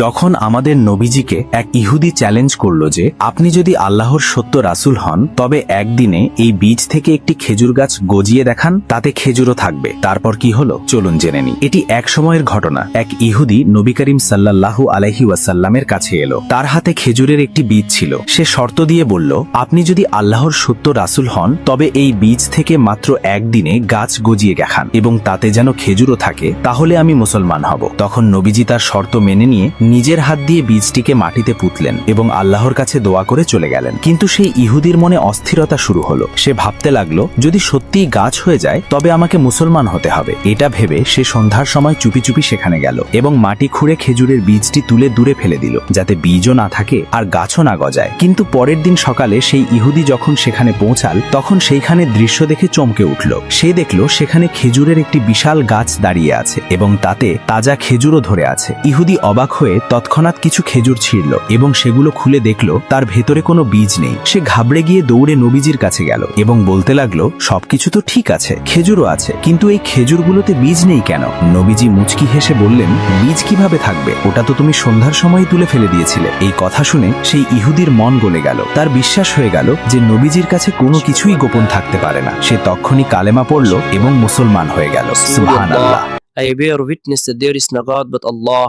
যখন আমাদের নবীজিকে এক ইহুদি চ্যালেঞ্জ করল যে আপনি যদি আল্লাহর সত্য রাসূল হন তবে একদিনে এই বীজ থেকে একটি খেজুর গাছ গজিয়ে দেখান, তাতে খেজুরও থাকবে। তারপর কি হলো চলুন জেনে নিই। এটি এক সময়ের ঘটনা। এক ইহুদি নবী করিম সাল্লাল্লাহু আলাইহি ওয়াসাল্লামের কাছে এলো। তার হাতে খেজুরের একটি বীজ ছিল। সে শর্ত দিয়ে বলল, আপনি যদি আল্লাহর সত্য রাসূল হন তবে এই বীজ থেকে মাত্র একদিনে গাছ গজিয়ে দেখান এবং তাতে যেন খেজুরও থাকে, তাহলে আমি মুসলমান হব। তখন নবীজি তার শর্ত মেনে নিয়ে নিজের হাত দিয়ে বীজটিকে মাটিতে পুঁতলেন এবং আল্লাহর কাছে দোয়া করে চলে গেলেন। কিন্তু সেই ইহুদির মনে অস্থিরতা শুরু হলো। সে ভাবতে লাগলো, যদি সত্যিই গাছ হয়ে যায় তবে আমাকে মুসলমান হতে হবে। এটা ভেবে সে সন্ধ্যার সময় চুপি চুপি সেখানে গেল এবং মাটি খুঁড়ে খেজুরের বীজটি তুলে দূরে ফেলে দিল, যাতে বীজও না থাকে আর গাছও না গজায়। কিন্তু পরের দিন সকালে সেই ইহুদি যখন সেখানে পৌঁছাল তখন সেইখানে দৃশ্য দেখে চমকে উঠল। সে দেখল সেখানে খেজুরের একটি বিশাল গাছ দাঁড়িয়ে আছে এবং তাতে তাজা খেজুরও ধরে আছে। ইহুদি অবাক হয়ে তৎক্ষণাৎ কিছু খেজুর ছিঁড়ল এবং সেগুলো খুলে দেখল তার ভেতরে কোনো বীজ নেই। সে ঘাবড়ে গিয়ে দৌড়ে নবীজির কাছে গেল এবং বলতে লাগলো, সবকিছু তো ঠিক আছে, খেজুরও আছে, কিন্তু এই খেজুরগুলোতে বীজ নেই কেন? নবীজি মুচকি হেসে বললেন, বীজ কিভাবে থাকবে? ওটা তো তুমি সন্ধ্যার সময় তুলে ফেলে দিয়েছিলে। এই কথা শুনে সেই ইহুদির মন গলে গেল। তার বিশ্বাস হয়ে গেল যে নবীজির কাছে কোনো কিছুই গোপন থাকতে পারে না। সে তখনই কালেমা পড়ল এবং মুসলমান হয়ে গেল। সুবহানাল্লাহ। I bear witness that there is no God but Allah,